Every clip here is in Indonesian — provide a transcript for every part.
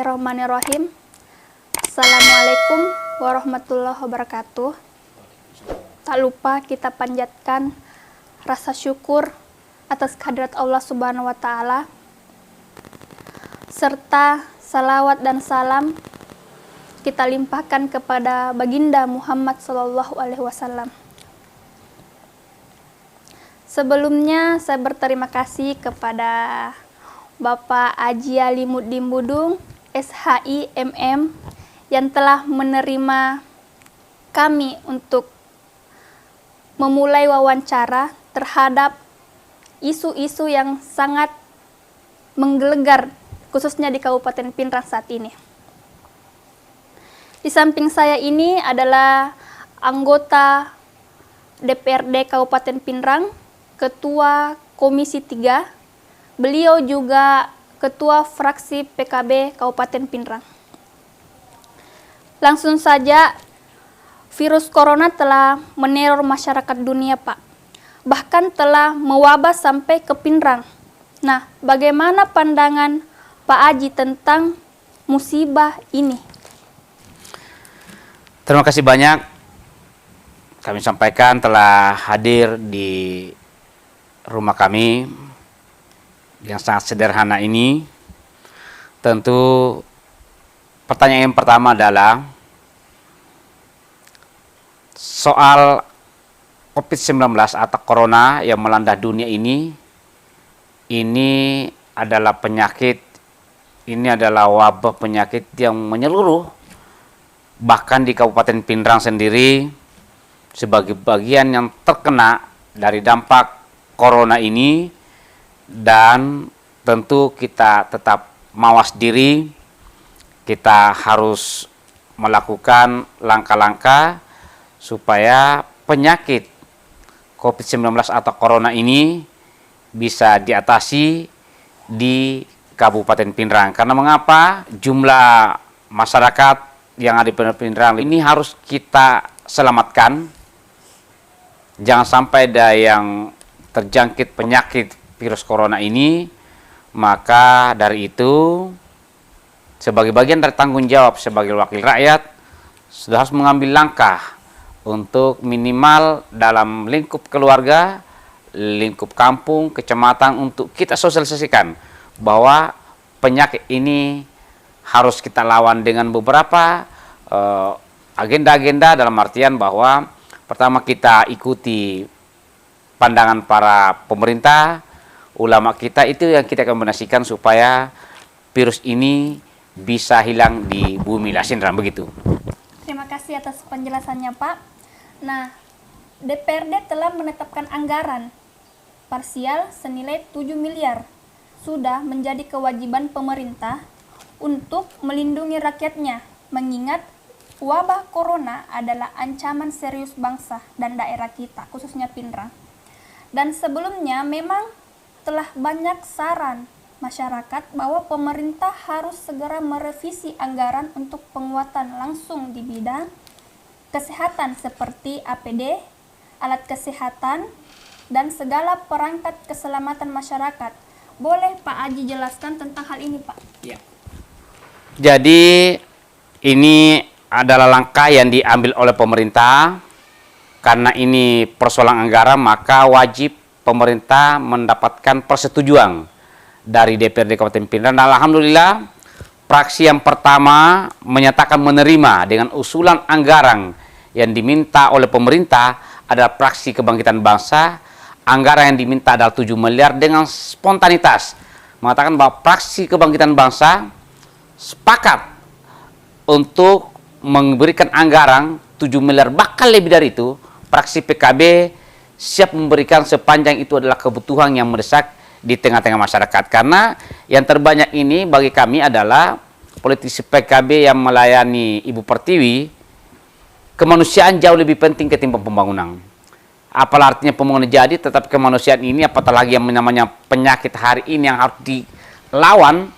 Bismillahirrahmanirrahim. Assalamualaikum warahmatullahi wabarakatuh. Tak lupa kita panjatkan rasa syukur atas kehadirat Allah Subhanahu wa Ta'ala, serta salawat dan salam kita limpahkan kepada baginda Muhammad SAW. Sebelumnya saya berterima kasih kepada Bapak Haji Alimuddin Budung, SHI MM, yang telah menerima kami untuk memulai wawancara terhadap isu-isu yang sangat menggelegar, khususnya di Kabupaten Pinrang saat ini. Di samping saya ini adalah anggota DPRD Kabupaten Pinrang, Ketua Komisi 3, beliau juga Ketua Fraksi PKB Kabupaten Pinrang. Langsung saja, virus corona telah meneror masyarakat dunia, Pak. Bahkan telah mewabah sampai ke Pinrang. Nah, bagaimana pandangan Pak Haji tentang musibah ini? Terima kasih banyak. Kami sampaikan telah hadir di rumah kami yang sangat sederhana ini. Tentu pertanyaan yang pertama adalah soal COVID-19 atau Corona yang melanda dunia ini adalah penyakit, ini adalah wabah penyakit yang menyeluruh. Bahkan di Kabupaten Pinrang sendiri sebagai bagian yang terkena dari dampak Corona ini, dan tentu kita tetap mawas diri, kita harus melakukan langkah-langkah supaya penyakit COVID-19 atau Corona ini bisa diatasi di Kabupaten Pinrang. Karena mengapa? Jumlah masyarakat yang ada di Pinrang ini harus kita selamatkan. Jangan sampai ada yang terjangkit penyakit virus corona ini. Maka dari itu, sebagai bagian dari tanggung jawab sebagai wakil rakyat, sudah harus mengambil langkah untuk minimal dalam lingkup keluarga, lingkup kampung, kecamatan, untuk kita sosialisasikan bahwa penyakit ini harus kita lawan dengan beberapa agenda-agenda, dalam artian bahwa pertama kita ikuti pandangan para pemerintah, ulama kita, itu yang kita kombinasikan supaya virus ini bisa hilang di bumi Lasindra, begitu. Terima kasih atas penjelasannya, Pak. Nah, DPRD telah menetapkan anggaran parsial senilai 7 miliar. Sudah menjadi kewajiban pemerintah untuk melindungi rakyatnya, mengingat wabah corona adalah ancaman serius bangsa dan daerah kita, khususnya Pinrang. Dan sebelumnya memang telah banyak saran masyarakat bahwa pemerintah harus segera merevisi anggaran untuk penguatan langsung di bidang kesehatan seperti APD, alat kesehatan, dan segala perangkat keselamatan masyarakat. Boleh Pak Haji jelaskan tentang hal ini, Pak? Ya. Jadi ini adalah langkah yang diambil oleh pemerintah. Karena ini persoalan anggaran, maka wajib pemerintah mendapatkan persetujuan dari DPRD Kabupaten Pinrang. Dan alhamdulillah, fraksi yang pertama menyatakan menerima dengan usulan anggaran yang diminta oleh pemerintah adalah fraksi Kebangkitan Bangsa. Anggaran yang diminta adalah 7 miliar dengan spontanitas. Mengatakan bahwa fraksi Kebangkitan Bangsa sepakat untuk memberikan anggaran 7 miliar, bahkan lebih dari itu. Fraksi PKB siap memberikan sepanjang itu adalah kebutuhan yang mendesak di tengah-tengah masyarakat. Karena yang terbanyak ini bagi kami adalah politisi PKB yang melayani Ibu Pertiwi. Kemanusiaan jauh lebih penting ketimbang pembangunan. Apalah artinya pembangunan jadi, tetapi kemanusiaan ini, apatah lagi yang namanya penyakit hari ini yang harus dilawan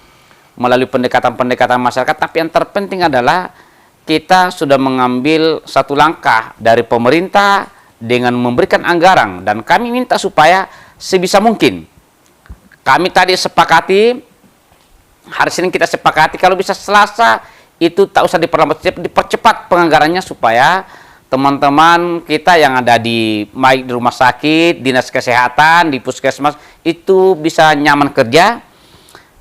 melalui pendekatan-pendekatan masyarakat. Tapi yang terpenting adalah kita sudah mengambil satu langkah dari pemerintah dengan memberikan anggaran, dan kami minta supaya sebisa mungkin kami tadi sepakati hari Senin kita sepakati kalau bisa Selasa itu tak usah dipercepat penganggarannya supaya teman-teman kita yang ada di baik di rumah sakit, dinas kesehatan, di puskesmas itu bisa nyaman kerja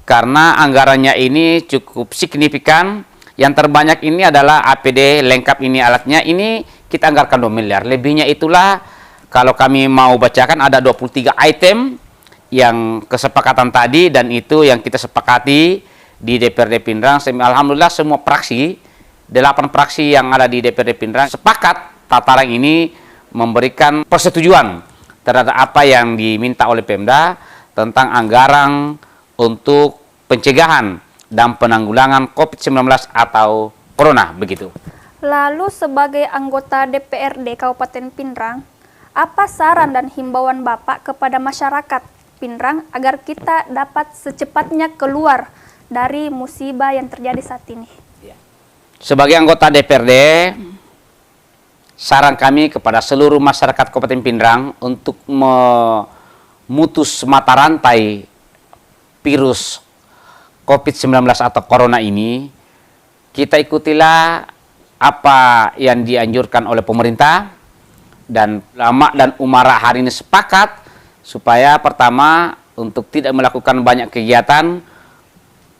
karena anggarannya ini cukup signifikan. Yang terbanyak ini adalah APD lengkap ini alatnya ini kita anggarkan 2 miliar. Lebihnya itulah kalau kami mau bacakan ada 23 item yang kesepakatan tadi dan itu yang kita sepakati di DPRD Pindrang. Alhamdulillah semua fraksi, 8 fraksi yang ada di DPRD Pindrang sepakat tataran ini memberikan persetujuan terhadap apa yang diminta oleh Pemda tentang anggaran untuk pencegahan dan penanggulangan COVID-19 atau Corona begitu. Lalu sebagai anggota DPRD Kabupaten Pindrang, apa saran dan himbauan Bapak kepada masyarakat Pindrang agar kita dapat secepatnya keluar dari musibah yang terjadi saat ini? Sebagai anggota DPRD, saran kami kepada seluruh masyarakat Kabupaten Pindrang untuk memutus mata rantai virus COVID-19 atau Corona ini, kita ikutilah apa yang dianjurkan oleh pemerintah dan ulama dan umara hari ini sepakat supaya pertama untuk tidak melakukan banyak kegiatan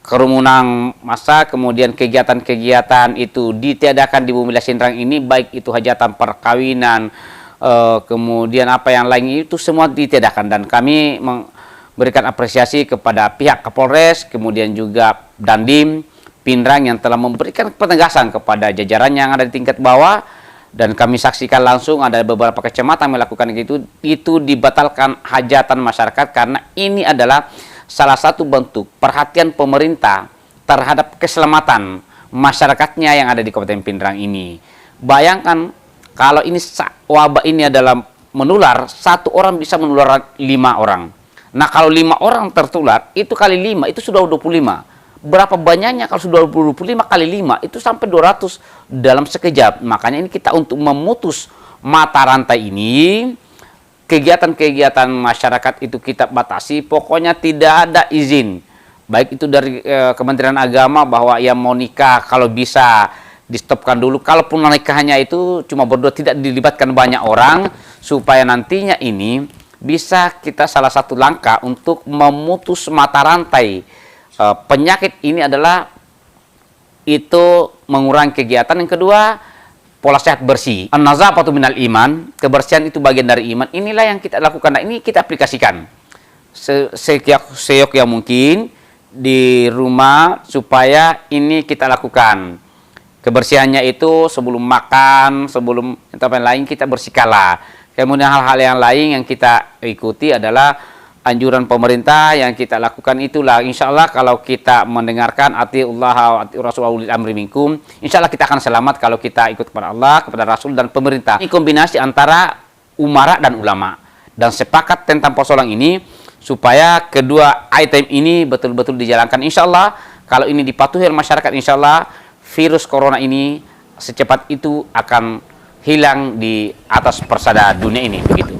kerumunan massa, kemudian kegiatan-kegiatan itu ditiadakan di Bumi Sindrang ini, baik itu hajatan perkawinan, kemudian apa yang lain itu semua ditiadakan dan kami berikan apresiasi kepada pihak Kapolres, kemudian juga Dandim Pindrang yang telah memberikan penegasan kepada jajaran yang ada di tingkat bawah dan kami saksikan langsung ada beberapa kecamatan melakukan itu dibatalkan hajatan masyarakat karena ini adalah salah satu bentuk perhatian pemerintah terhadap keselamatan masyarakatnya yang ada di Kabupaten Pindrang ini. Bayangkan kalau ini wabah ini adalah menular, 1 orang bisa menular 5 orang. Nah kalau 5 orang tertular, itu kali 5, itu sudah 25. Berapa banyaknya kalau sudah 25 kali 5, itu sampai 200 dalam sekejap. Makanya ini kita untuk memutus mata rantai ini, kegiatan-kegiatan masyarakat itu kita batasi, pokoknya tidak ada izin. Baik itu dari Kementerian Agama bahwa yang mau nikah kalau bisa di-stopkan dulu. Kalaupun nikahnya itu cuma berdua, tidak dilibatkan banyak orang, supaya nantinya ini bisa kita salah satu langkah untuk memutus mata rantai penyakit ini adalah itu mengurangi kegiatan. Yang kedua, pola sehat bersih. An-nazafatu minal iman, kebersihan itu bagian dari iman. Inilah yang kita lakukan. Nah, ini kita aplikasikan seyok yang mungkin di rumah supaya ini kita lakukan. Kebersihannya itu sebelum makan, sebelum apa yang lain kita bersihkanlah. Kemudian hal-hal yang lain yang kita ikuti adalah anjuran pemerintah yang kita lakukan itulah. Insya Allah kalau kita mendengarkan atiullah wa atiur rasul wa ulil amri minkum, insya Allah kita akan selamat kalau kita ikut kepada Allah, kepada Rasul dan pemerintah. Ini kombinasi antara umara dan ulama. Dan sepakat tentang persoalan ini supaya kedua item ini betul-betul dijalankan. Insya Allah kalau ini dipatuhi oleh masyarakat, insya Allah virus corona ini secepat itu akan hilang di atas persada dunia ini, begitu.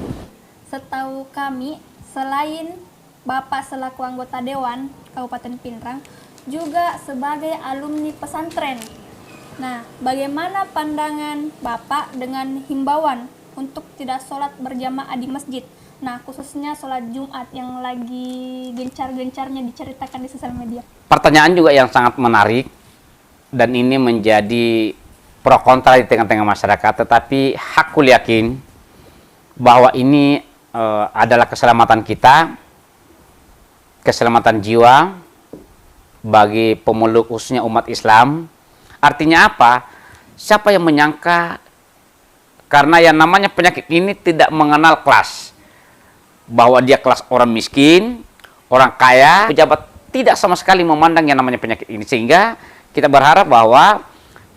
Setahu kami, selain Bapak selaku anggota Dewan Kabupaten Pindrang, juga sebagai alumni pesantren. Nah, bagaimana pandangan Bapak dengan himbauan untuk tidak sholat berjamaah di masjid? Nah, khususnya sholat Jumat yang lagi gencar-gencarnya diceritakan di sosial media. Pertanyaan juga yang sangat menarik dan ini menjadi pro kontra di tengah-tengah masyarakat, tetapi hakul yakin bahwa ini adalah keselamatan kita, keselamatan jiwa bagi pemeluk khususnya umat Islam. Artinya apa? Siapa yang menyangka, karena yang namanya penyakit ini tidak mengenal kelas, bahwa dia kelas orang miskin, orang kaya, pejabat, tidak sama sekali memandang yang namanya penyakit ini. Sehingga kita berharap bahwa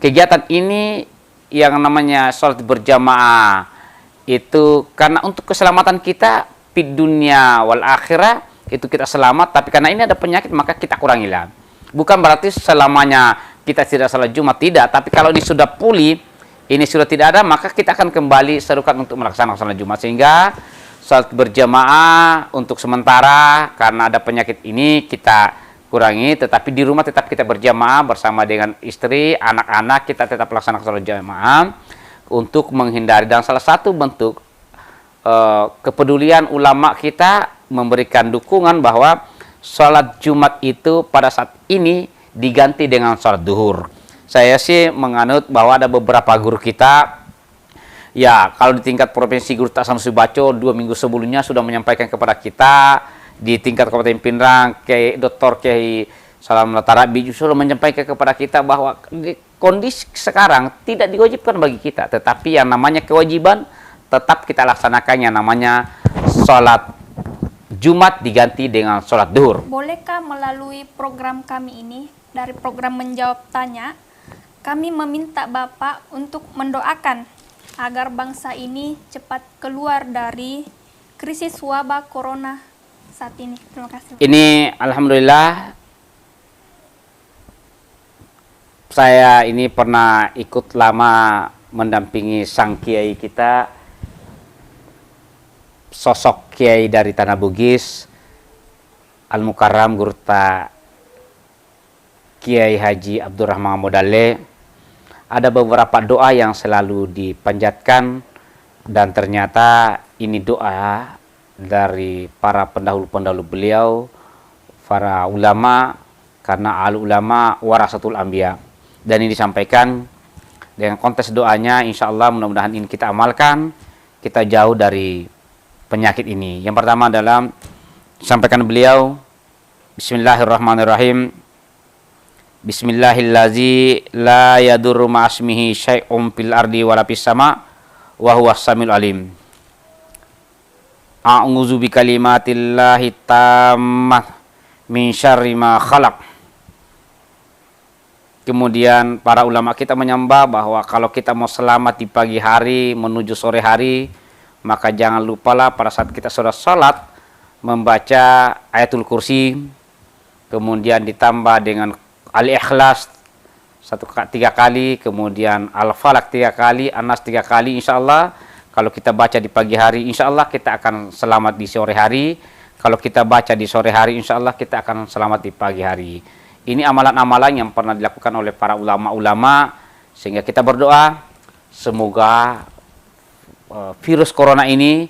kegiatan ini yang namanya sholat berjamaah itu karena untuk keselamatan kita di dunia wal akhirah itu kita selamat, tapi karena ini ada penyakit maka kita kurangilah. Bukan berarti selamanya kita tidak sholat Jumat, tidak, tapi kalau ini sudah pulih, ini sudah tidak ada, maka kita akan kembali serukan untuk melaksanakan sholat Jumat. Sehingga sholat berjamaah untuk sementara karena ada penyakit ini kita kurangi, tetapi di rumah tetap kita berjamaah bersama dengan istri, anak-anak, kita tetap laksanakan sholat jamaah untuk menghindari. Dan salah satu bentuk kepedulian ulama kita memberikan dukungan bahwa sholat Jumat itu pada saat ini diganti dengan sholat duhur. Saya sih menganut bahwa ada beberapa guru kita, ya kalau di tingkat provinsi Guru Tak Samsu Baco 2 minggu sebelumnya sudah menyampaikan kepada kita. Di tingkat Kabupaten Pindrang, Dr. Kiai Salam Latarabi justru menyampaikan kepada kita bahwa di kondisi sekarang tidak diwajibkan bagi kita, tetapi yang namanya kewajiban tetap kita laksanakan, yang namanya sholat Jumat diganti dengan sholat duhur. Bolehkah melalui program kami ini, dari program Menjawab Tanya, kami meminta Bapak untuk mendoakan agar bangsa ini cepat keluar dari krisis wabah corona saat ini. Terima kasih. Ini alhamdulillah saya ini pernah ikut lama mendampingi sang kiai kita, sosok kiai dari Tanah Bugis, Al-Mukarram Gurta Kiai Haji Abdurrahman Modale. Ada beberapa doa yang selalu dipanjatkan, dan ternyata ini doa dari para pendahulu-pendahulu beliau, para ulama, karena al-ulama warasatul anbiya. Dan ini disampaikan dengan konteks doanya, insya Allah mudah-mudahan ini kita amalkan, kita jauh dari penyakit ini. Yang pertama adalah sampaikan beliau, Bismillahirrahmanirrahim. Bismillahillazi la yadurru ma'asmihi syai'um fil ardi wala fis sama wa huwas samiul alim. A'udzu bikalimatillahi tammah min syarri ma khalaq. Kemudian para ulama kita menyembah bahwa kalau kita mau selamat di pagi hari menuju sore hari, maka jangan lupalah pada saat kita sudah sholat membaca ayatul kursi, kemudian ditambah dengan al-ikhlas 3 kali, kemudian al-falak 3 kali, an-nas 3 kali. Insya Allah kalau kita baca di pagi hari, insya Allah kita akan selamat di sore hari. Kalau kita baca di sore hari, insya Allah kita akan selamat di pagi hari. Ini amalan-amalan yang pernah dilakukan oleh para ulama-ulama, sehingga kita berdoa semoga virus corona ini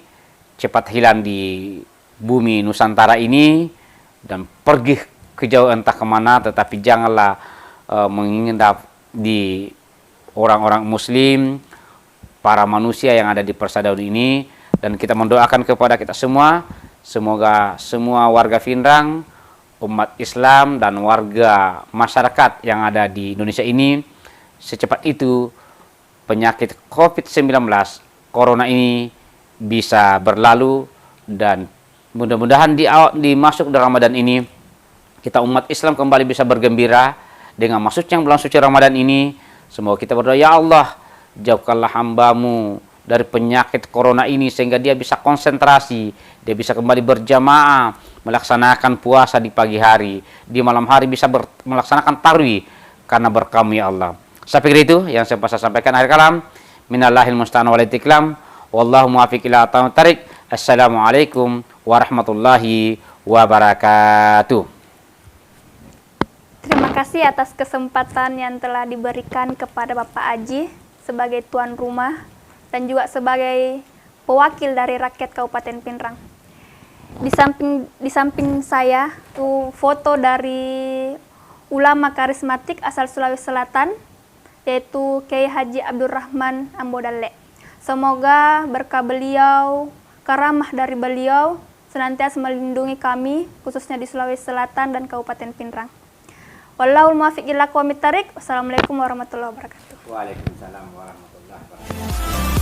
cepat hilang di bumi Nusantara ini dan pergi ke jauh entah kemana, tetapi janganlah menginap di orang-orang muslim, para manusia yang ada di persaudaraan ini. Dan kita mendoakan kepada kita semua, semoga semua warga Pindrang, umat Islam dan warga masyarakat yang ada di Indonesia ini secepat itu penyakit COVID-19 corona ini bisa berlalu, dan mudah-mudahan di masuk dalam Ramadan ini kita umat Islam kembali bisa bergembira dengan masuknya bulan suci Ramadan ini. Semoga kita berdoa, ya Allah, jauhkanlah hambamu dari penyakit corona ini sehingga dia bisa konsentrasi, dia bisa kembali berjamaah melaksanakan puasa di pagi hari, di malam hari bisa melaksanakan tarawih karena berkahmu ya Allah. Saya pikir itu yang saya bisa sampaikan. Akhir kalam, minallahil musta'an wal itiklam, wallahu muwaffiq ila aqwamit thariq. Assalamualaikum warahmatullahi wabarakatuh. Terima kasih atas kesempatan yang telah diberikan kepada Bapak Aji sebagai tuan rumah dan juga sebagai pewakil dari rakyat Kabupaten Pindrang. Di samping saya tuh foto dari ulama karismatik asal Sulawesi Selatan, yaitu Kiai Haji Abdurrahman Ambodale. Semoga berkah beliau, karamah dari beliau senantiasa melindungi kami, khususnya di Sulawesi Selatan dan Kabupaten Pindrang. Wallahul muwaffiq ila aqwamit thariq. Wassalamualaikum warahmatullahi wabarakatuh. Waalaikumsalam warahmatullahi wabarakatuh.